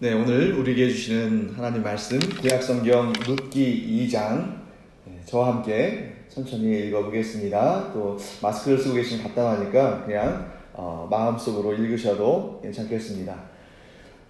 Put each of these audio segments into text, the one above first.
네, 오늘 우리에게 주시는 하나님 말씀 구약성경 룻기 2장 저와 함께 천천히 읽어보겠습니다. 또 마스크를 쓰고 계시면 답답하니까 그냥 마음속으로 읽으셔도 괜찮겠습니다.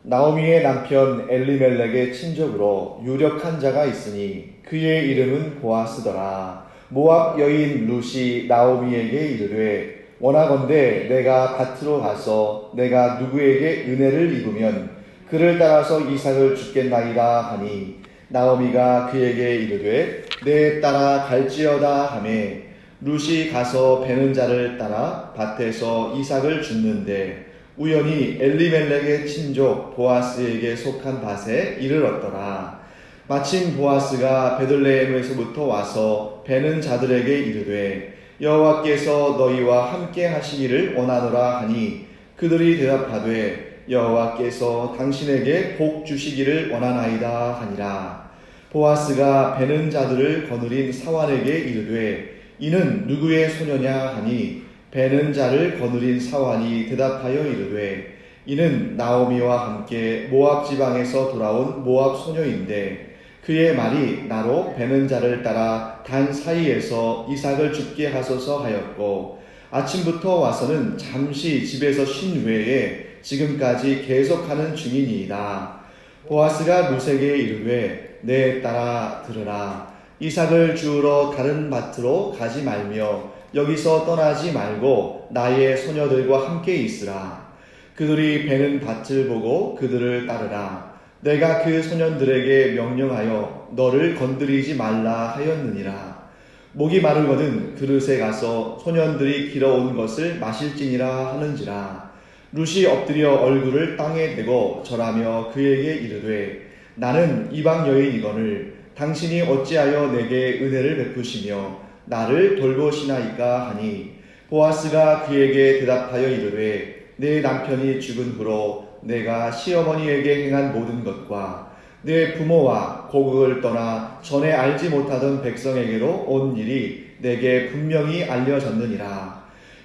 나오미의 남편 엘리멜렉의 친족으로 유력한 자가 있으니 그의 이름은 보아스더라. 모압 여인 룻이 나오미에게 이르되 원하건대 내가 밭으로 가서 내가 누구에게 은혜를 입으면 그를 따라서 이삭을 주겠나이다 하니 나오미가 그에게 이르되 내 따라 갈지어다 하매 룻이 가서 베는 자를 따라 밭에서 이삭을 줍는데 우연히 엘리멜렉의 친족 보아스에게 속한 밭에 이르렀더라. 마침 보아스가 베들레헴에서부터 와서 베는 자들에게 이르되 여호와께서 너희와 함께 하시기를 원하노라 하니 그들이 대답하되 여호와께서 당신에게 복 주시기를 원하나이다 하니라. 보아스가 베는 자들을 거느린 사환에게 이르되 이는 누구의 소녀냐 하니 베는 자를 거느린 사환이 대답하여 이르되 이는 나오미와 함께 모압 지방에서 돌아온 모압 소녀인데 그의 말이 나로 베는 자를 따라 단 사이에서 이삭을 죽게 하소서 하였고 아침부터 와서는 잠시 집에서 쉰 외에 지금까지 계속하는 중이니이다. 보아스가 룻에게 이르되 내 딸아 들으라. 이삭을 주우러 다른 밭으로 가지 말며 여기서 떠나지 말고 나의 소녀들과 함께 있으라. 그들이 베는 밭을 보고 그들을 따르라. 내가 그 소년들에게 명령하여 너를 건드리지 말라 하였느니라. 목이 마르거든 그릇에 가서 소년들이 길어온 것을 마실지니라 하는지라. 룻이 엎드려 얼굴을 땅에 대고 절하며 그에게 이르되 나는 이방 여인이거늘 당신이 어찌하여 내게 은혜를 베푸시며 나를 돌보시나이까 하니 보아스가 그에게 대답하여 이르되 내 남편이 죽은 후로 내가 시어머니에게 행한 모든 것과 내 부모와 고국을 떠나 전에 알지 못하던 백성에게로 온 일이 내게 분명히 알려졌느니라.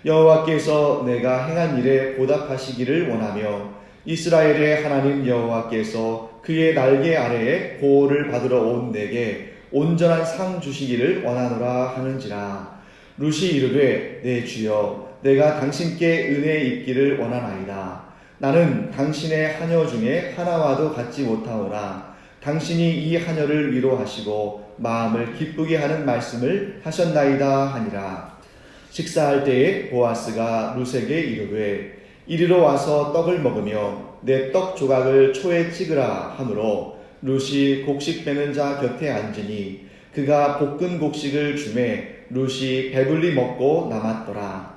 여호와께서 내가 행한 일에 보답하시기를 원하며 이스라엘의 하나님 여호와께서 그의 날개 아래에 보호를 받으러 온 내게 온전한 상 주시기를 원하노라 하는지라. 룻이 이르되 내 주여 내가 당신께 은혜 입기를 원하나이다. 나는 당신의 하녀 중에 하나와도 같지 못하오나 당신이 이 하녀를 위로하시고 마음을 기쁘게 하는 말씀을 하셨나이다 하니라. 식사할 때에 보아스가 룻에게 이르되 이리로 와서 떡을 먹으며 내 떡 조각을 초에 찍으라 하므로 룻이 곡식 빼는 자 곁에 앉으니 그가 볶은 곡식을 주매 룻이 배불리 먹고 남았더라.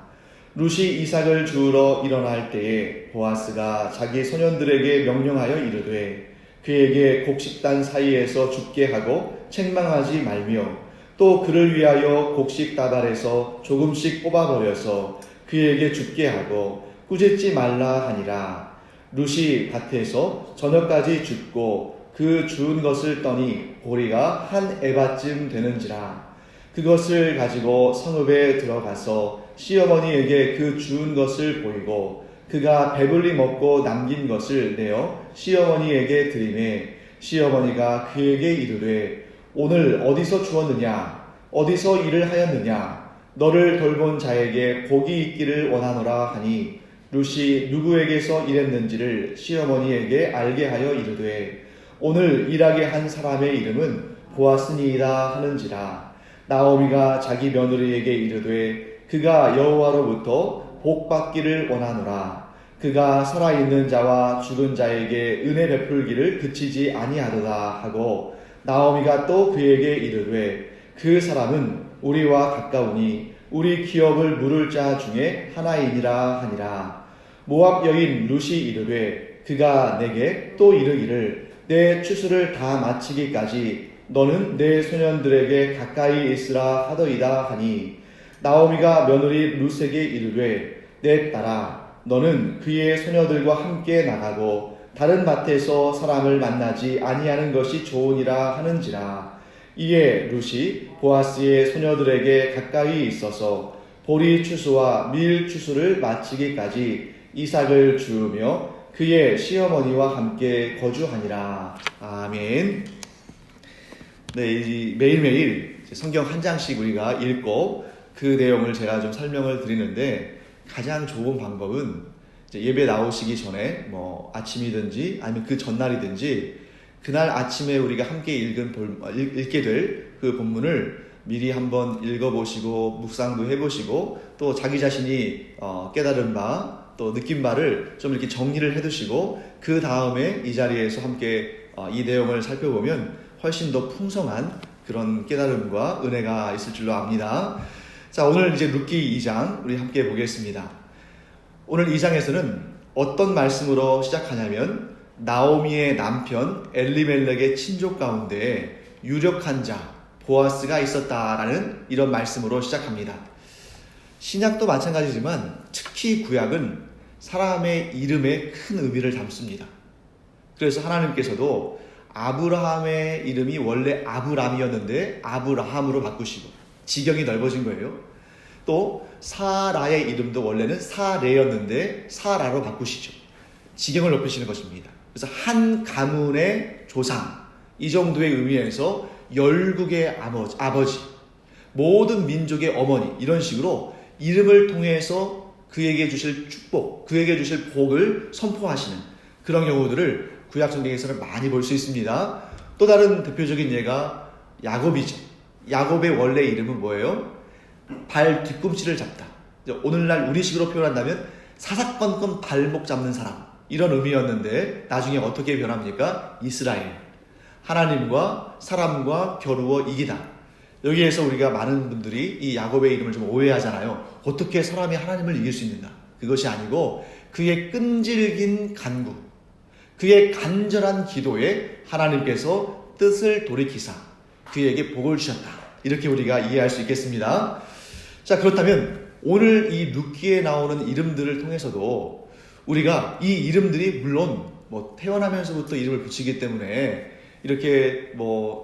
룻이 이삭을 주우러 일어날 때에 보아스가 자기 소년들에게 명령하여 이르되 그에게 곡식단 사이에서 죽게 하고 책망하지 말며 또 그를 위하여 곡식 다발에서 조금씩 뽑아버려서 그에게 죽게 하고 꾸짖지 말라 하니라. 룻이 밭에서 저녁까지 줍고 그 주운 것을 떠니 보리가 한 에바쯤 되는지라. 그것을 가지고 성읍에 들어가서 시어머니에게 그 주운 것을 보이고 그가 배불리 먹고 남긴 것을 내어 시어머니에게 드리매 시어머니가 그에게 이르되 오늘 어디서 주었느냐? 어디서 일을 하였느냐? 너를 돌본 자에게 복이 있기를 원하노라 하니 룻이 누구에게서 일했는지를 시어머니에게 알게 하여 이르되 오늘 일하게 한 사람의 이름은 보아스니이다 하는지라. 나오미가 자기 며느리에게 이르되 그가 여호와로부터 복 받기를 원하노라. 그가 살아있는 자와 죽은 자에게 은혜 베풀기를 그치지 아니하도다 하고 나오미가 또 그에게 이르되 그 사람은 우리와 가까우니 우리 기업을 물을 자 중에 하나이니라 하니라. 모압 여인 룻이 이르되 그가 내게 또 이르기를 내 추수를 다 마치기까지 너는 내 소년들에게 가까이 있으라 하더이다 하니 나오미가 며느리 룻에게 이르되 내 딸아 너는 그의 소녀들과 함께 나가고 다른 밭에서 사람을 만나지 아니하는 것이 좋으니라 하는지라. 이에 룻이 보아스의 소녀들에게 가까이 있어서 보리 추수와 밀 추수를 마치기까지 이삭을 주우며 그의 시어머니와 함께 거주하니라. 아멘. 네, 매일매일 성경 한 장씩 우리가 읽고 그 내용을 제가 좀 설명을 드리는데, 가장 좋은 방법은 예배 나오시기 전에 뭐 아침이든지 아니면 그 전날이든지 그날 아침에 우리가 함께 읽게 될 그 본문을 미리 한번 읽어보시고 묵상도 해보시고 또 자기 자신이 깨달은 바 또 느낀 바를 좀 이렇게 정리를 해두시고 그 다음에 이 자리에서 함께 이 내용을 살펴보면 훨씬 더 풍성한 그런 깨달음과 은혜가 있을 줄로 압니다. 자, 오늘 이제 룻기 2장 우리 함께 보겠습니다. 오늘 2장에서는 어떤 말씀으로 시작하냐면 나오미의 남편 엘리멜렉의 친족 가운데 유력한 자 보아스가 있었다라는 이런 말씀으로 시작합니다. 신약도 마찬가지지만 특히 구약은 사람의 이름에 큰 의미를 담습니다. 그래서 하나님께서도 아브라함의 이름이 원래 아브람이었는데 아브라함으로 바꾸시고 지경이 넓어진 거예요. 또 사라의 이름도 원래는 사레였는데 사라로 바꾸시죠. 지경을 높이시는 것입니다. 그래서 한 가문의 조상, 이 정도의 의미에서 열국의 아버지, 모든 민족의 어머니, 이런 식으로 이름을 통해서 그에게 주실 축복, 그에게 주실 복을 선포하시는 그런 경우들을 구약 성경에서는 많이 볼 수 있습니다. 또 다른 대표적인 예가 야곱이죠. 야곱의 원래 이름은 뭐예요? 발 뒤꿈치를 잡다. 오늘날 우리식으로 표현한다면 사사건건 발목 잡는 사람, 이런 의미였는데 나중에 어떻게 변합니까? 이스라엘. 하나님과 사람과 겨루어 이기다. 여기에서 우리가 많은 분들이 이 야곱의 이름을 좀 오해하잖아요. 어떻게 사람이 하나님을 이길 수 있는가? 그것이 아니고 그의 끈질긴 간구, 그의 간절한 기도에 하나님께서 뜻을 돌이키사 그에게 복을 주셨다. 이렇게 우리가 이해할 수 있겠습니다. 자, 그렇다면 오늘 이 룻기에 나오는 이름들을 통해서도 우리가 이 이름들이 물론 태어나면서부터 이름을 붙이기 때문에 이렇게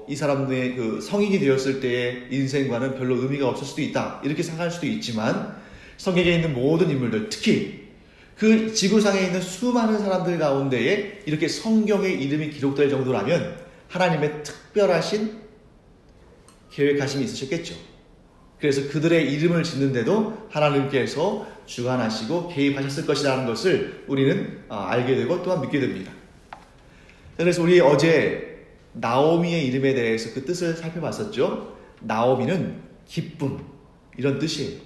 이 사람의 그 성인이 되었을 때의 인생과는 별로 의미가 없을 수도 있다, 이렇게 생각할 수도 있지만 성경에 있는 모든 인물들, 특히 그 지구상에 있는 수많은 사람들 가운데에 이렇게 성경의 이름이 기록될 정도라면 하나님의 특별하신 계획하심이 있으셨겠죠. 그래서 그들의 이름을 짓는데도 하나님께서 주관하시고 개입하셨을 것이라는 것을 우리는 알게 되고 또한 믿게 됩니다. 그래서 우리 어제 나오미의 이름에 대해서 그 뜻을 살펴봤었죠. 나오미는 기쁨, 이런 뜻이에요.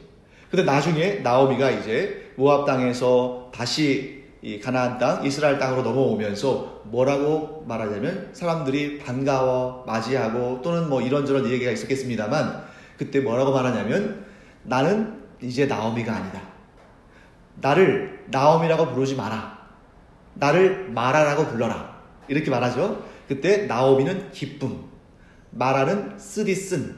근데 나중에 나오미가 이제 모압 땅에서 다시 이 가나안 땅, 이스라엘 땅으로 넘어오면서 뭐라고 말하냐면 사람들이 반가워 맞이하고 또는 이런저런 얘기가 있었겠습니다만 그때 뭐라고 말하냐면 나는 이제 나오미가 아니다. 나를 나오미라고 부르지 마라. 나를 마라라고 불러라. 이렇게 말하죠. 그때 나오미는 기쁨, 마라는 쓰디쓴.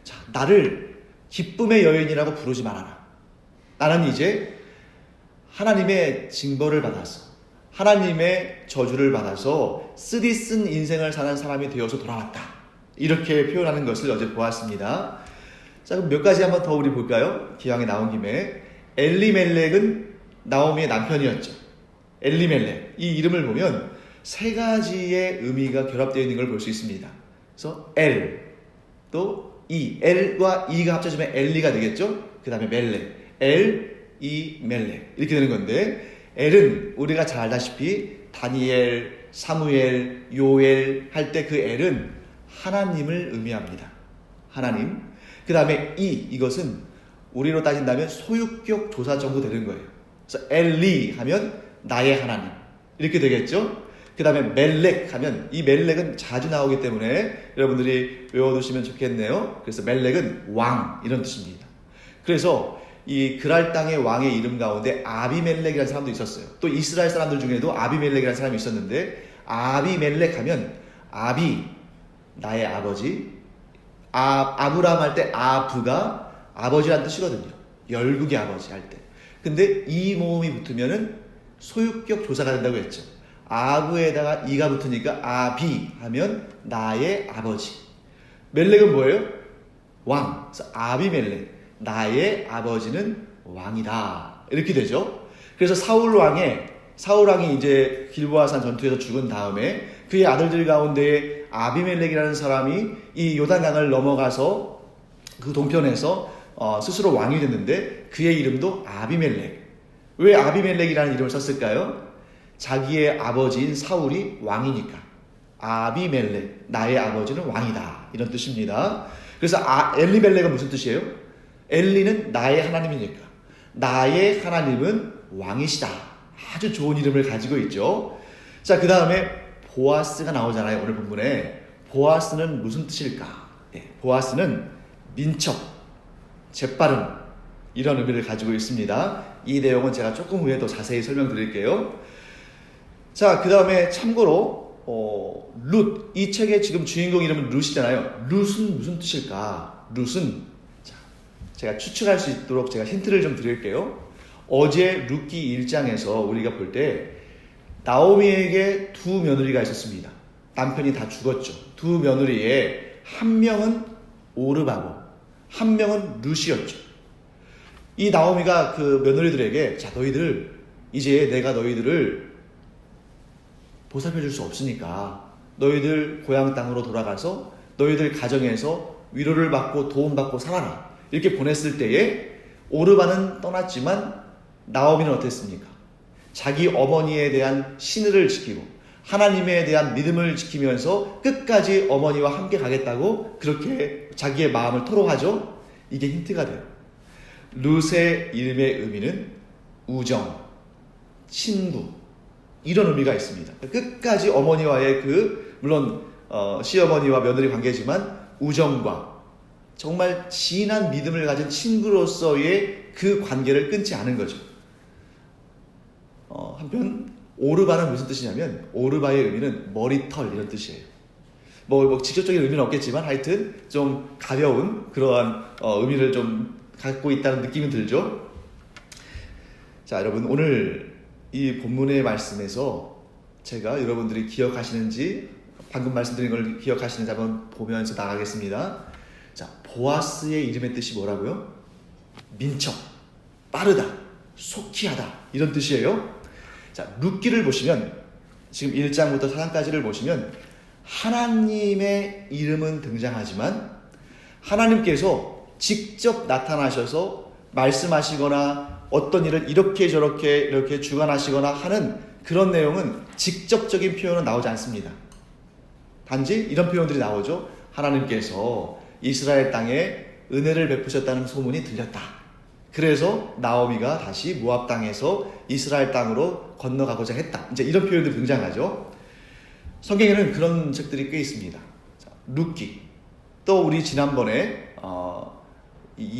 자, 나를 기쁨의 여인이라고 부르지 말아라. 나는 이제 하나님의 징벌을 받아서, 하나님의 저주를 받아서 쓰디쓴 인생을 사는 사람이 되어서 돌아왔다. 이렇게 표현하는 것을 어제 보았습니다. 자, 그럼 몇 가지 한번 더 우리 볼까요? 기왕에 나온 김에. 엘리멜렉은 나오미의 남편이었죠. 엘리멜렉, 이 이름을 보면 세 가지의 의미가 결합되어 있는 걸 볼 수 있습니다. 그래서 엘, 또 이, 엘과 이가 합쳐지면 엘리가 되겠죠. 그 다음에 멜렉, 엘, 이, 멜렉, 이렇게 되는 건데, 엘은 우리가 잘 알다시피 다니엘, 사무엘, 요엘 할 때 그 엘은 하나님을 의미합니다. 하나님. 그 다음에 이것은 우리로 따진다면 소유격 조사 정도 되는 거예요. 그래서 엘리 하면 나의 하나님, 이렇게 되겠죠. 그 다음에 멜렉 하면, 이 멜렉은 자주 나오기 때문에 여러분들이 외워두시면 좋겠네요. 그래서 멜렉은 왕, 이런 뜻입니다. 그래서 이 그랄 땅의 왕의 이름 가운데 아비멜렉이라는 사람도 있었어요. 또 이스라엘 사람들 중에도 아비멜렉이라는 사람이 있었는데, 아비멜렉 하면 아비, 나의 아버지, 아브라함 할 때 아브가 아버지란 뜻이거든요. 열국의 아버지 할 때. 근데 이 모음이 붙으면은 소유격 조사가 된다고 했죠. 아브에다가 이가 붙으니까 아비 하면 나의 아버지. 멜렉은 뭐예요? 왕. 그래서 아비멜렉, 나의 아버지는 왕이다. 이렇게 되죠. 그래서 사울 왕의 사울 왕이 이제 길보아산 전투에서 죽은 다음에 그의 아들들 가운데 아비멜렉이라는 사람이 이 요단강을 넘어가서 그 동편에서 스스로 왕이 됐는데 그의 이름도 아비멜렉. 왜 아비멜렉이라는 이름을 썼을까요? 자기의 아버지인 사울이 왕이니까. 아비멜렉, 나의 아버지는 왕이다, 이런 뜻입니다. 그래서 엘리멜렉은 무슨 뜻이에요? 엘리는 나의 하나님이니까 나의 하나님은 왕이시다. 아주 좋은 이름을 가지고 있죠. 자, 그 다음에 보아스가 나오잖아요. 오늘 본문에. 보아스는 무슨 뜻일까? 보아스는 민첩, 재빠른, 이런 의미를 가지고 있습니다. 이 내용은 제가 조금 후에 더 자세히 설명드릴게요. 자, 그 다음에 참고로 룻, 이 책의 지금 주인공 이름은 룻이잖아요. 룻은 무슨 뜻일까? 룻은, 자, 제가 추측할 수 있도록 제가 힌트를 좀 드릴게요. 어제 룻기 1장에서 우리가 볼 때 나오미에게 두 며느리가 있었습니다. 남편이 다 죽었죠. 두 며느리에 한 명은 오르바고 한 명은 룻이었죠. 이 나오미가 그 며느리들에게, 자, 너희들 이제 내가 너희들을 보살펴 줄 수 없으니까 너희들 고향 땅으로 돌아가서 너희들 가정에서 위로를 받고 도움받고 살아라, 이렇게 보냈을 때에 오르바는 떠났지만 나오미는 어땠습니까? 자기 어머니에 대한 신의를 지키고 하나님에 대한 믿음을 지키면서 끝까지 어머니와 함께 가겠다고 그렇게 자기의 마음을 토로하죠. 이게 힌트가 돼요. 룻의 이름의 의미는 우정, 친구, 이런 의미가 있습니다. 끝까지 어머니와의 물론 시어머니와 며느리 관계지만 우정과 정말 진한 믿음을 가진 친구로서의 그 관계를 끊지 않은 거죠. 한편 오르바는 무슨 뜻이냐면 오르바의 의미는 머리털, 이런 뜻이에요. 뭐 직접적인 의미는 없겠지만 하여튼 좀 가벼운 그러한 의미를 좀 갖고 있다는 느낌이 들죠. 자, 여러분, 오늘 이 본문의 말씀에서 제가 여러분들이 기억하시는지, 방금 말씀드린 걸 기억하시는지 한번 보면서 나가겠습니다. 자, 보아스의 이름의 뜻이 뭐라고요? 민첩, 빠르다, 속히하다, 이런 뜻이에요. 자, 룻기를 보시면 지금 1장부터 4장까지를 보시면 하나님의 이름은 등장하지만 하나님께서 직접 나타나셔서 말씀하시거나 어떤 일을 이렇게 저렇게 이렇게 주관하시거나 하는 그런 내용은 직접적인 표현은 나오지 않습니다. 단지 이런 표현들이 나오죠. 하나님께서 이스라엘 땅에 은혜를 베푸셨다는 소문이 들렸다. 그래서 나오미가 다시 모압 땅에서 이스라엘 땅으로 건너가고자 했다. 이제 이런 표현들이 등장하죠. 성경에는 그런 책들이 꽤 있습니다. 자, 룻기, 또 우리 지난번에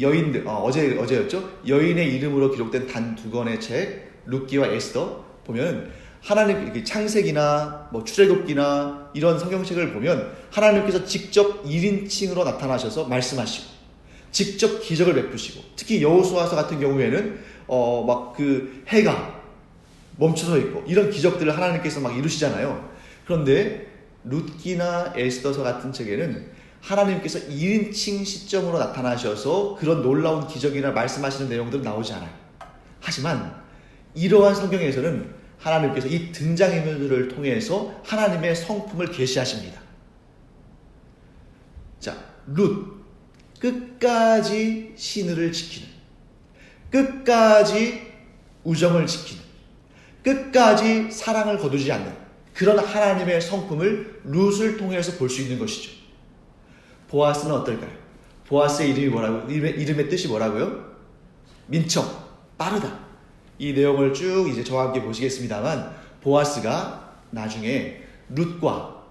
여인들, 어제였죠? 여인의 이름으로 기록된 단 2권의 책, 룻기와 에스더 보면 하나님, 창세기나 출애굽기나 이런 성경책을 보면 하나님께서 직접 1인칭으로 나타나셔서 말씀하시고 직접 기적을 베푸시고, 특히 여호수아서 같은 경우에는 해가 멈춰서 있고 이런 기적들을 하나님께서 이루시잖아요. 그런데 룻기나 에스더서 같은 책에는 하나님께서 1인칭 시점으로 나타나셔서 그런 놀라운 기적이나 말씀하시는 내용들은 나오지 않아요. 하지만 이러한 성경에서는 하나님께서 이 등장인물들을 통해서 하나님의 성품을 계시하십니다. 자, 룻, 끝까지 신의를 지키는, 끝까지 우정을 지키는, 끝까지 사랑을 거두지 않는 그런 하나님의 성품을 룻을 통해서 볼 수 있는 것이죠. 보아스는 어떨까요? 보아스의 이름이 뭐라고? 이름의 뜻이 뭐라고요? 민첩, 빠르다. 이 내용을 쭉 이제 저와 함께 보시겠습니다만, 보아스가 나중에 룻과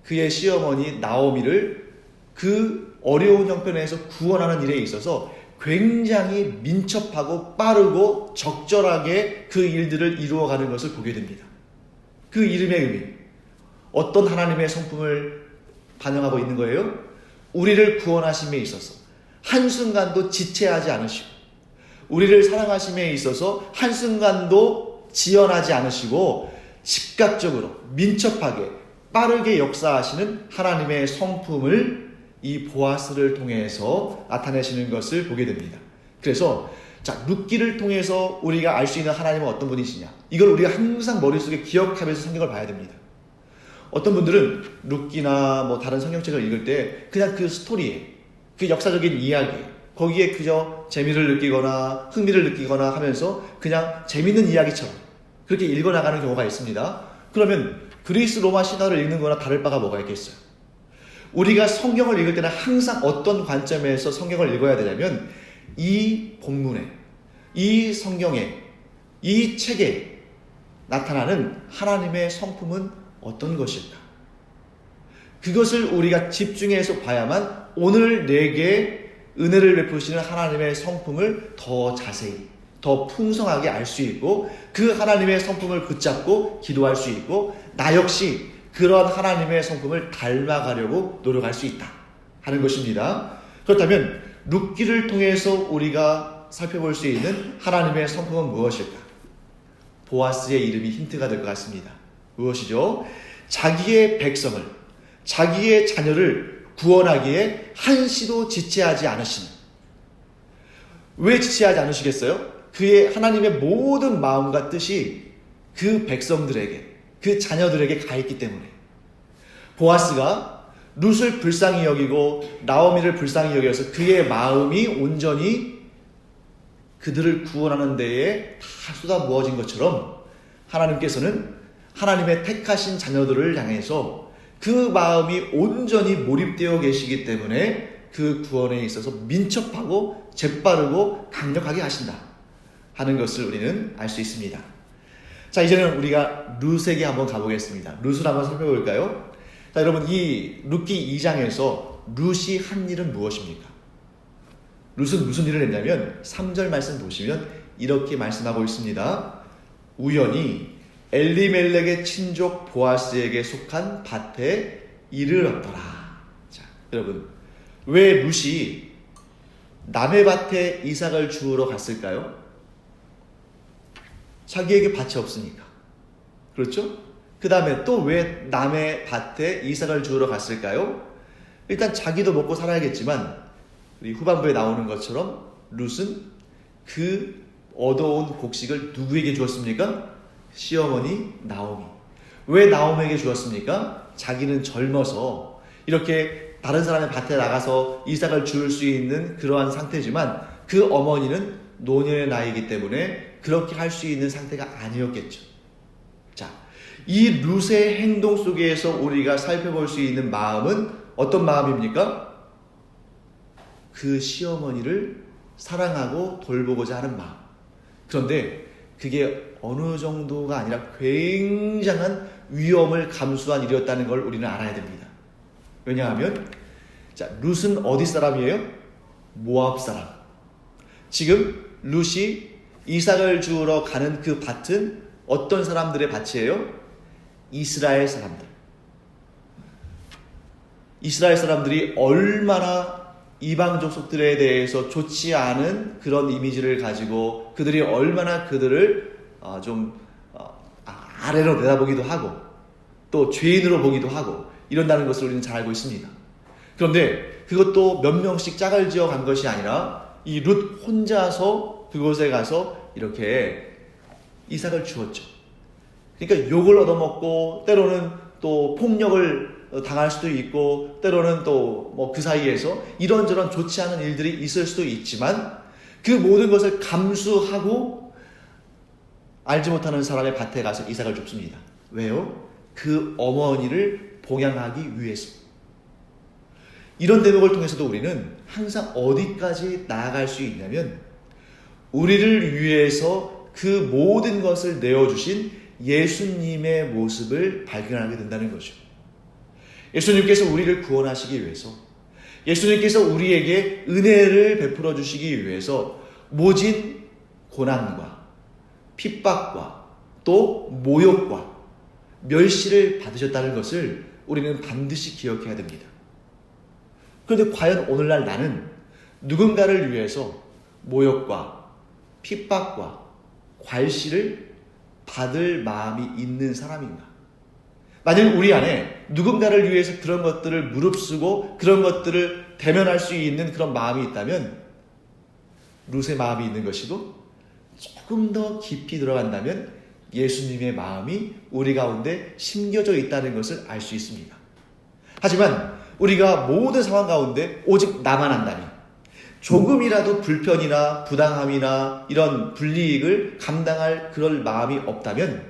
그의 시어머니 나오미를 그 어려운 형편에서 구원하는 일에 있어서 굉장히 민첩하고 빠르고 적절하게 그 일들을 이루어가는 것을 보게 됩니다. 그 이름의 의미, 어떤 하나님의 성품을 반영하고 있는 거예요? 우리를 구원하심에 있어서 한순간도 지체하지 않으시고, 우리를 사랑하심에 있어서 한순간도 지연하지 않으시고, 즉각적으로 민첩하게 빠르게 역사하시는 하나님의 성품을 이 보아스를 통해서 나타내시는 것을 보게 됩니다. 그래서 자, 룻기를 통해서 우리가 알 수 있는 하나님은 어떤 분이시냐, 이걸 우리가 항상 머릿속에 기억하면서 성경을 봐야 됩니다. 어떤 분들은 룻기나 뭐 다른 성경책을 읽을 때 그냥 그 스토리에, 그 역사적인 이야기, 거기에 그저 재미를 느끼거나 흥미를 느끼거나 하면서 그냥 재밌는 이야기처럼 그렇게 읽어나가는 경우가 있습니다. 그러면 그리스 로마 신화를 읽는 거나 다를 바가 뭐가 있겠어요? 우리가 성경을 읽을 때는 항상 어떤 관점에서 성경을 읽어야 되냐면, 이 본문에, 이 성경에, 이 책에 나타나는 하나님의 성품은 어떤 것일까? 그것을 우리가 집중해서 봐야만 오늘 내게 은혜를 베푸시는 하나님의 성품을 더 자세히, 더 풍성하게 알 수 있고, 그 하나님의 성품을 붙잡고 기도할 수 있고, 나 역시 그런 하나님의 성품을 닮아가려고 노력할 수 있다 하는 것입니다. 그렇다면 룻기를 통해서 우리가 살펴볼 수 있는 하나님의 성품은 무엇일까? 보아스의 이름이 힌트가 될 것 같습니다. 무엇이죠? 자기의 백성을, 자기의 자녀를 구원하기에 한시도 지체하지 않으시는. 왜 지체하지 않으시겠어요? 그의 하나님의 모든 마음과 뜻이 그 백성들에게, 그 자녀들에게 가 있기 때문에. 보아스가 룻을 불쌍히 여기고 나오미를 불쌍히 여겨서 그의 마음이 온전히 그들을 구원하는 데에 다 쏟아부어진 것처럼, 하나님께서는 하나님의 택하신 자녀들을 향해서 그 마음이 온전히 몰입되어 계시기 때문에 그 구원에 있어서 민첩하고 재빠르고 강력하게 하신다 하는 것을 우리는 알 수 있습니다. 자, 이제는 우리가 룻에게 한번 가보겠습니다. 룻을 한번 살펴볼까요? 자, 여러분, 이 룻기 2장에서 룻이 한 일은 무엇입니까? 룻은 무슨 일을 했냐면 3절 말씀 보시면 이렇게 말씀하고 있습니다. 우연히 엘리멜렉의 친족 보아스에게 속한 밭에 이를 얻더라. 자, 여러분, 왜 룻이 남의 밭에 이삭을 주우러 갔을까요? 자기에게 밭이 없으니까. 그렇죠? 그 다음에 또 왜 남의 밭에 이삭을 주우러 갔을까요? 일단 자기도 먹고 살아야겠지만, 우리 후반부에 나오는 것처럼 룻은 그 얻어온 곡식을 누구에게 주었습니까? 시어머니 나오미. 왜 나오미에게 주었습니까? 자기는 젊어서 이렇게 다른 사람의 밭에 나가서 이삭을 주울 수 있는 그러한 상태지만, 그 어머니는 노년의 나이이기 때문에 그렇게 할 수 있는 상태가 아니었겠죠. 자, 이 룻의 행동 속에서 우리가 살펴볼 수 있는 마음은 어떤 마음입니까? 그 시어머니를 사랑하고 돌보고자 하는 마음. 그런데 그게 어느 정도가 아니라 굉장한 위험을 감수한 일이었다는 걸 우리는 알아야 됩니다. 왜냐하면, 자, 룻은 어디 사람이에요? 모압 사람. 지금 룻이 이삭을 주우러 가는 그 밭은 어떤 사람들의 밭이에요? 이스라엘 사람들. 이스라엘 사람들이 얼마나 이방 족속들에 대해서 좋지 않은 그런 이미지를 가지고 그들이 얼마나 그들을 아래로 내다보기도 하고 또 죄인으로 보기도 하고 이런다는 것을 우리는 잘 알고 있습니다. 그런데 그것도 몇 명씩 짝을 지어 간 것이 아니라 이 룻 혼자서 그곳에 가서 이렇게 이삭을 주었죠. 그러니까 욕을 얻어먹고 때로는 또 폭력을 당할 수도 있고 때로는 또 뭐 그 사이에서 이런저런 좋지 않은 일들이 있을 수도 있지만, 그 모든 것을 감수하고 알지 못하는 사람의 밭에 가서 이삭을 줍습니다. 왜요? 그 어머니를 봉양하기 위해서. 이런 대목을 통해서도 우리는 항상 어디까지 나아갈 수 있냐면, 우리를 위해서 그 모든 것을 내어주신 예수님의 모습을 발견하게 된다는 거죠. 예수님께서 우리를 구원하시기 위해서, 예수님께서 우리에게 은혜를 베풀어 주시기 위해서 모진 고난과 핍박과 또 모욕과 멸시를 받으셨다는 것을 우리는 반드시 기억해야 됩니다. 그런데 과연 오늘날 나는 누군가를 위해서 모욕과 핍박과 괄시를 받을 마음이 있는 사람인가? 만약 우리 안에 누군가를 위해서 그런 것들을 무릅쓰고 그런 것들을 대면할 수 있는 그런 마음이 있다면 룻의 마음이 있는 것이고, 조금 더 깊이 들어간다면 예수님의 마음이 우리 가운데 심겨져 있다는 것을 알 수 있습니다. 하지만 우리가 모든 상황 가운데 오직 나만 안다면, 조금이라도 불편이나 부당함이나 이런 불이익을 감당할 그럴 마음이 없다면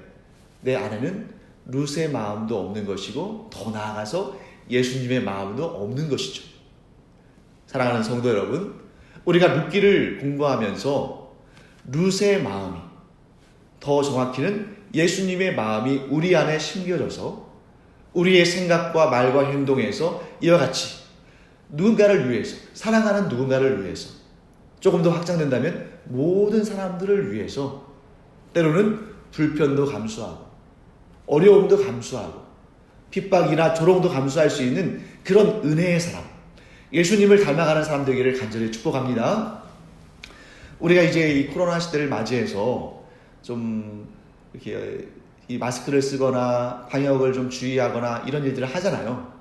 내 안에는 룻의 마음도 없는 것이고, 더 나아가서 예수님의 마음도 없는 것이죠. 사랑하는 성도 여러분, 우리가 룻기를 공부하면서 룻의 마음이, 더 정확히는 예수님의 마음이 우리 안에 심겨져서 우리의 생각과 말과 행동에서 이와 같이 누군가를 위해서, 사랑하는 누군가를 위해서, 조금 더 확장된다면 모든 사람들을 위해서 때로는 불편도 감수하고 어려움도 감수하고 핍박이나 조롱도 감수할 수 있는 그런 은혜의 사람, 예수님을 닮아가는 사람 되기를 간절히 축복합니다. 우리가 이제 이 코로나 시대를 맞이해서 좀 이렇게 이 마스크를 쓰거나 방역을 좀 주의하거나 이런 일들을 하잖아요.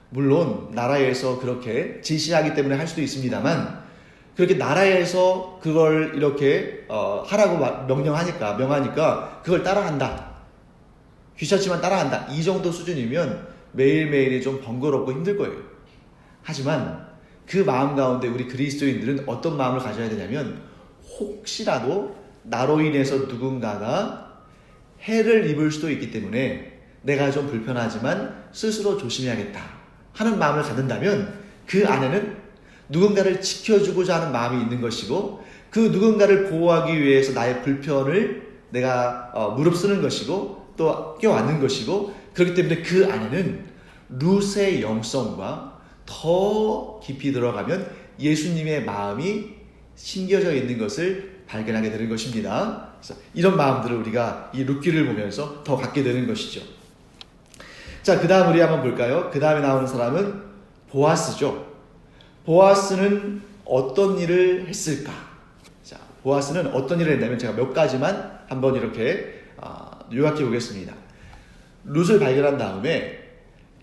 물론 나라에서 그렇게 지시하기 때문에 할 수도 있습니다만, 그렇게 나라에서 그걸 이렇게 하라고 명하니까 그걸 따라한다, 귀찮지만 따라한다, 이 정도 수준이면 매일매일이 좀 번거롭고 힘들 거예요. 하지만 그 마음 가운데 우리 그리스도인들은 어떤 마음을 가져야 되냐면, 혹시라도 나로 인해서 누군가가 해를 입을 수도 있기 때문에 내가 좀 불편하지만 스스로 조심해야겠다 하는 마음을 갖는다면, 그 안에는 누군가를 지켜주고자 하는 마음이 있는 것이고, 그 누군가를 보호하기 위해서 나의 불편을 내가 무릅쓰는 것이고 또 껴안는 것이고, 그렇기 때문에 그 안에는 룻의 영성과 더 깊이 들어가면 예수님의 마음이 심겨져 있는 것을 발견하게 되는 것입니다. 그래서 이런 마음들을 우리가 이 룻기를 보면서 더 갖게 되는 것이죠. 자, 그 다음 우리 한번 볼까요? 그 다음에 나오는 사람은 보아스죠. 보아스는 어떤 일을 했을까? 자, 보아스는 어떤 일을 했냐면 제가 몇 가지만 한번 이렇게 요약해 보겠습니다. 룻을 발견한 다음에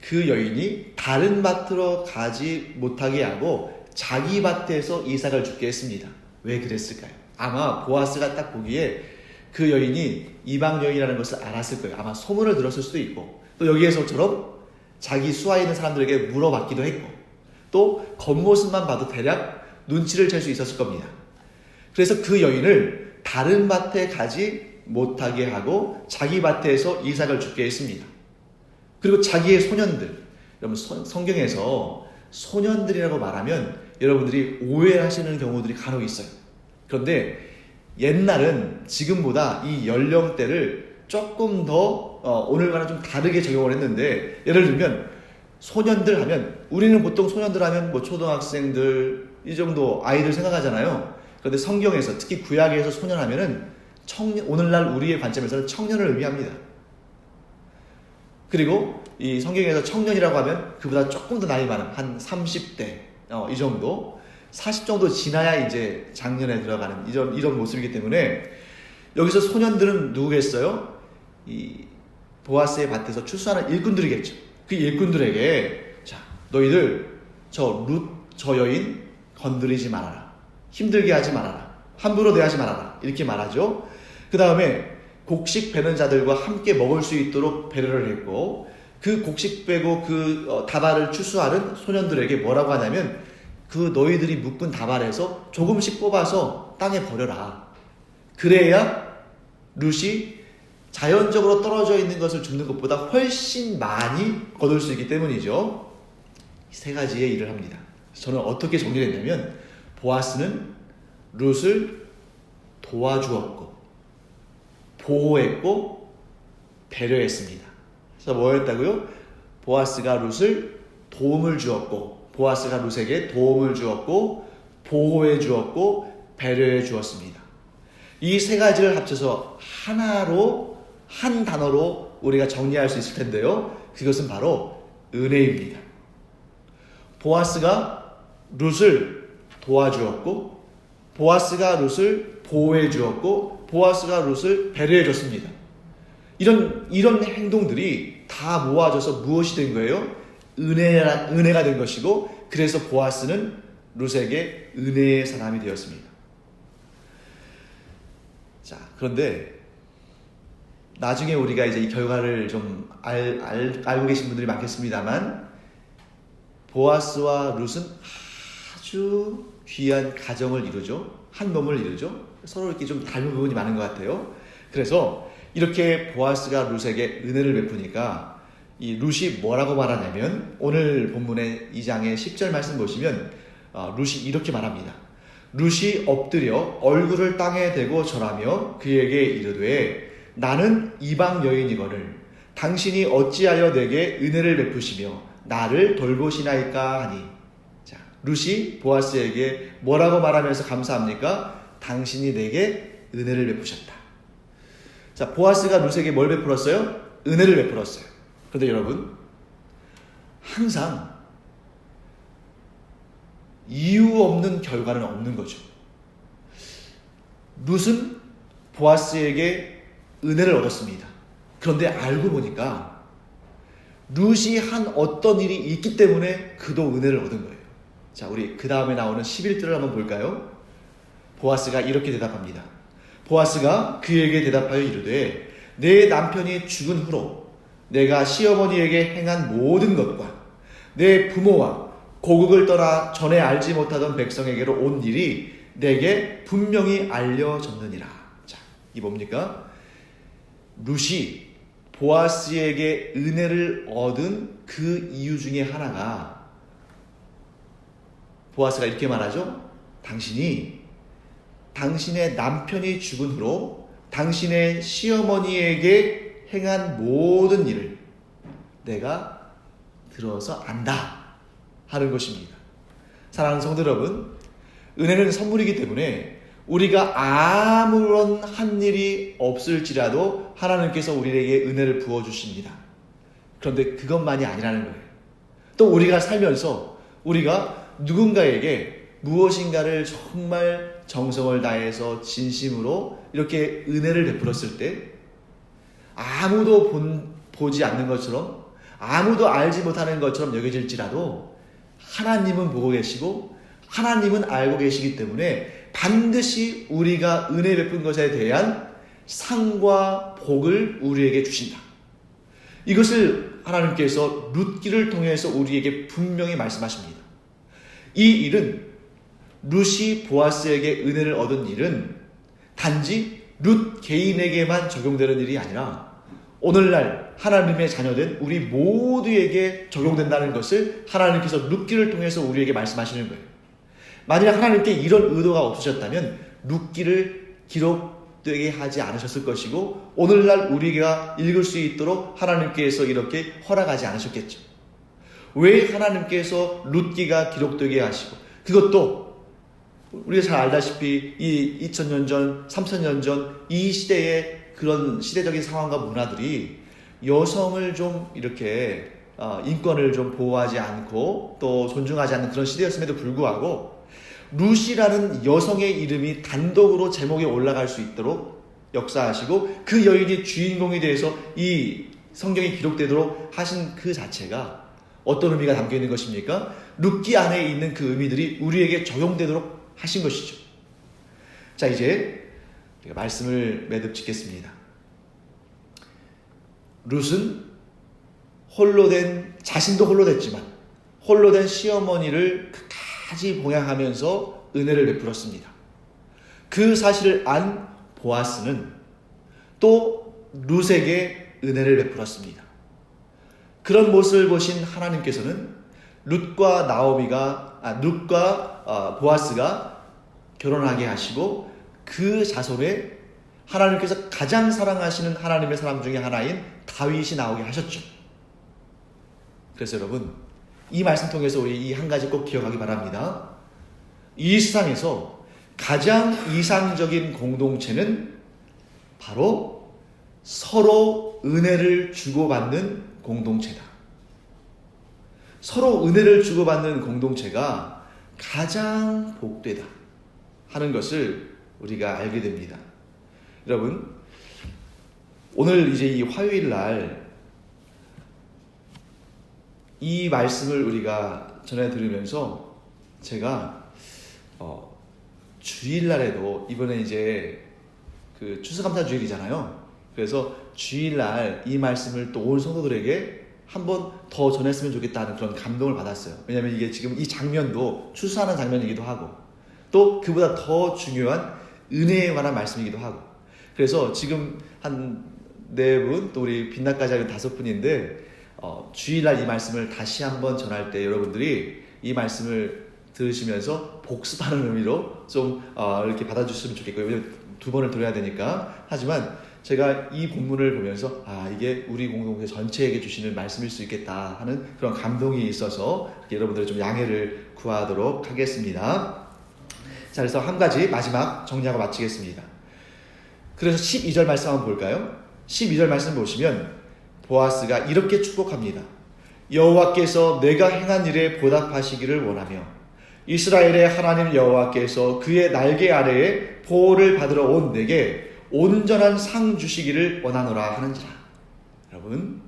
그 여인이 다른 밭으로 가지 못하게 하고 자기 밭에서 이삭을 죽게 했습니다. 왜 그랬을까요? 아마 보아스가 딱 보기에 그 여인이 이방 여인이라는 것을 알았을 거예요. 아마 소문을 들었을 수도 있고, 또 여기에서처럼 자기 수하에 있는 사람들에게 물어봤기도 했고, 또 겉모습만 봐도 대략 눈치를 챌 수 있었을 겁니다. 그래서 그 여인을 다른 밭에 가지 못하게 하고 자기 밭에서 이삭을 죽게 했습니다. 그리고 자기의 소년들, 여러분 성경에서 소년들이라고 말하면 여러분들이 오해하시는 경우들이 간혹 있어요. 그런데 옛날은 지금보다 이 연령대를 조금 더 오늘과는 좀 다르게 적용을 했는데, 예를 들면 소년들 하면, 우리는 보통 소년들 하면 뭐 초등학생들 이 정도 아이들 생각하잖아요. 그런데 성경에서, 특히 구약에서 소년 하면은 오늘날 우리의 관점에서는 청년을 의미합니다. 그리고 이 성경에서 청년이라고 하면 그보다 조금 더 나이 많은 한 30대 이 정도, 40 정도 지나야 이제 장년에 들어가는 이런 모습이기 때문에, 여기서 소년들은 누구겠어요? 이 보아스의 밭에서 출소하는 일꾼들이겠죠. 그 일꾼들에게, 자, 너희들 저 여인 건드리지 말아라, 힘들게 하지 말아라, 함부로 대하지 말아라, 이렇게 말하죠. 그 다음에 곡식 베는 자들과 함께 먹을 수 있도록 배려를 했고, 그 곡식 베고 그 다발을 추수하는 소년들에게 뭐라고 하냐면, 그 너희들이 묶은 다발에서 조금씩 뽑아서 땅에 버려라. 그래야 룻이 자연적으로 떨어져 있는 것을 줍는 것보다 훨씬 많이 거둘 수 있기 때문이죠. 세 가지의 일을 합니다. 저는 어떻게 정리했냐면, 보아스는 룻을 도와주었고 보호했고 배려했습니다. 그래서 뭐였다고요? 보아스가 룻을 도움을 주었고, 보아스가 룻에게 도움을 주었고, 보호해 주었고, 배려해 주었습니다. 이 세 가지를 합쳐서 하나로, 한 단어로 우리가 정리할 수 있을 텐데요. 그것은 바로 은혜입니다. 보아스가 룻을 도와주었고, 보아스가 룻을 보호해 주었고, 보아스가 룻을 배려해 줬습니다. 이런 행동들이 다 모아져서 무엇이 된 거예요? 은혜가 된 것이고, 그래서 보아스는 룻에게 은혜의 사람이 되었습니다. 자, 그런데 나중에 우리가 이제 이 결과를 좀 알고 계신 분들이 많겠습니다만, 보아스와 룻은 아주 귀한 가정을 이루죠. 한 몸을 이루죠. 서로 이렇게 좀 닮은 부분이 많은 것 같아요. 그래서 이렇게 보아스가 룻에게 은혜를 베푸니까 이 룻이 뭐라고 말하냐면, 오늘 본문의 2장의 10절 말씀 보시면 룻이 이렇게 말합니다. 룻이 엎드려 얼굴을 땅에 대고 절하며 그에게 이르되, 나는 이방 여인이거늘 당신이 어찌하여 내게 은혜를 베푸시며 나를 돌보시나이까 하니. 자, 룻이 보아스에게 뭐라고 말하면서 감사합니까? 당신이 내게 은혜를 베푸셨다. 자, 보아스가 룻에게 뭘 베풀었어요? 은혜를 베풀었어요. 그런데 여러분, 항상 이유 없는 결과는 없는 거죠. 룻은 보아스에게 은혜를 얻었습니다. 그런데 알고 보니까 룻이 한 어떤 일이 있기 때문에 그도 은혜를 얻은 거예요. 자, 우리 그 다음에 나오는 11절을 한번 볼까요? 보아스가 이렇게 대답합니다. 보아스가 그에게 대답하여 이르되, 내 남편이 죽은 후로 내가 시어머니에게 행한 모든 것과 내 부모와 고국을 떠나 전에 알지 못하던 백성에게로 온 일이 내게 분명히 알려졌느니라. 자, 이 뭡니까? 룻이 보아스에게 은혜를 얻은 그 이유 중에 하나가, 보아스가 이렇게 말하죠. 당신의 남편이 죽은 후로 당신의 시어머니에게 행한 모든 일을 내가 들어서 안다 하는 것입니다. 사랑하는 성도 여러분, 은혜는 선물이기 때문에 우리가 아무런 한 일이 없을지라도 하나님께서 우리에게 은혜를 부어주십니다. 그런데 그것만이 아니라는 거예요. 또 우리가 살면서 우리가 누군가에게 무엇인가를 정말 정성을 다해서 진심으로 이렇게 은혜를 베풀었을 때, 아무도 보지 않는 것처럼, 아무도 알지 못하는 것처럼 여겨질지라도 하나님은 보고 계시고 하나님은 알고 계시기 때문에 반드시 우리가 은혜 베푼 것에 대한 상과 복을 우리에게 주신다. 이것을 하나님께서 룻기를 통해서 우리에게 분명히 말씀하십니다. 이 일은, 룻이 보아스에게 은혜를 얻은 일은 단지 룻 개인에게만 적용되는 일이 아니라 오늘날 하나님의 자녀된 우리 모두에게 적용된다는 것을 하나님께서 룻기를 통해서 우리에게 말씀하시는 거예요. 만약 하나님께 이런 의도가 없으셨다면 룻기를 기록되게 하지 않으셨을 것이고, 오늘날 우리가 읽을 수 있도록 하나님께서 이렇게 허락하지 않으셨겠죠. 왜 하나님께서 룻기가 기록되게 하시고, 그것도 우리가 잘 알다시피 이 2000년 전, 3000년 전 이 시대의 그런 시대적인 상황과 문화들이 여성을 좀 이렇게 인권을 좀 보호하지 않고 또 존중하지 않는 그런 시대였음에도 불구하고 룻이라는 여성의 이름이 단독으로 제목에 올라갈 수 있도록 역사하시고, 그 여인이 주인공이 돼서 이 성경이 기록되도록 하신 그 자체가 어떤 의미가 담겨 있는 것입니까? 룻기 안에 있는 그 의미들이 우리에게 적용되도록 하신 것이죠. 자, 이제 우리가 말씀을 매듭 짓겠습니다. 룻은 자신도 홀로 됐지만 홀로 된 시어머니를 끝까지 봉양하면서 은혜를 베풀었습니다. 그 사실을 안 보아스는 또 룻에게 은혜를 베풀었습니다. 그런 모습을 보신 하나님께서는 룻과 보아스가 결혼하게 하시고, 그 자손에 하나님께서 가장 사랑하시는 하나님의 사람 중에 하나인 다윗이 나오게 하셨죠. 그래서 여러분, 이 말씀 통해서 우리 이 한 가지 꼭 기억하기 바랍니다. 이 세상에서 가장 이상적인 공동체는 바로 서로 은혜를 주고받는 공동체다. 서로 은혜를 주고받는 공동체가 가장 복되다 하는 것을 우리가 알게 됩니다. 여러분, 오늘 이제 이 화요일 날 이 말씀을 우리가 전해 들으면서 제가 주일날에도 이번에 이제 그 추수감사 주일이잖아요. 그래서 주일날 이 말씀을 또 온 성도들에게 한 번 더 전했으면 좋겠다는 그런 감동을 받았어요. 왜냐하면 이게 지금 이 장면도 추수하는 장면이기도 하고 또 그보다 더 중요한 은혜에 관한 말씀이기도 하고 그래서 지금 한 4분 또 우리 빛나까지 하는 5분인데 주일날 이 말씀을 다시 한번 전할 때 여러분들이 이 말씀을 들으시면서 복습하는 의미로 좀 이렇게 받아주셨으면 좋겠고요. 왜냐면 2번을 들어야 되니까. 하지만 제가 이 본문을 보면서 이게 우리 공동체 전체에게 주시는 말씀일 수 있겠다 하는 그런 감동이 있어서 여러분들 좀 양해를 구하도록 하겠습니다. 자, 그래서 한 가지 마지막 정리하고 마치겠습니다. 그래서 12절 말씀 한번 볼까요? 12절 말씀 보시면 보아스가 이렇게 축복합니다. 여호와께서 내가 행한 일에 보답하시기를 원하며 이스라엘의 하나님 여호와께서 그의 날개 아래에 보호를 받으러 온 내게 온전한 상 주시기를 원하노라 하는지라. 여러분,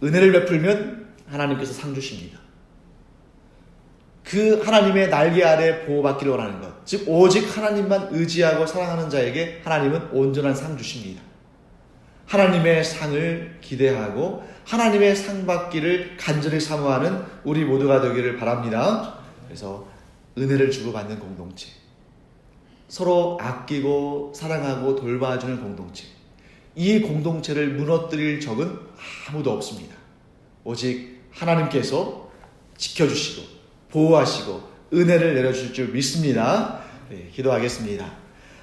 은혜를 베풀면 하나님께서 상 주십니다. 그 하나님의 날개 아래 보호받기를 원하는 것, 즉 오직 하나님만 의지하고 사랑하는 자에게 하나님은 온전한 상 주십니다. 하나님의 상을 기대하고 하나님의 상 받기를 간절히 사모하는 우리 모두가 되기를 바랍니다. 그래서 은혜를 주고받는 공동체, 서로 아끼고 사랑하고 돌봐주는 공동체, 이 공동체를 무너뜨릴 적은 아무도 없습니다. 오직 하나님께서 지켜주시고 보호하시고 은혜를 내려주실 줄 믿습니다. 네, 기도하겠습니다.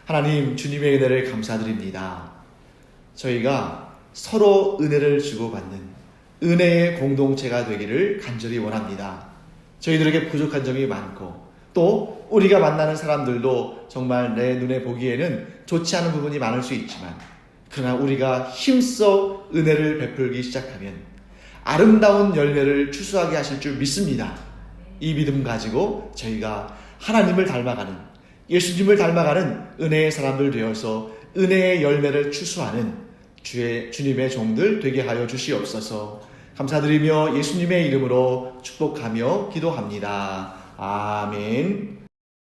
하나님, 주님의 은혜를 감사드립니다. 저희가 서로 은혜를 주고받는 은혜의 공동체가 되기를 간절히 원합니다. 저희들에게 부족한 점이 많고 또 우리가 만나는 사람들도 정말 내 눈에 보기에는 좋지 않은 부분이 많을 수 있지만 그러나 우리가 힘써 은혜를 베풀기 시작하면 아름다운 열매를 추수하게 하실 줄 믿습니다. 이 믿음 가지고 저희가 하나님을 닮아가는, 예수님을 닮아가는 은혜의 사람들 되어서 은혜의 열매를 추수하는 주님의 종들 되게 하여 주시옵소서. 감사드리며 예수님의 이름으로 축복하며 기도합니다. 아멘.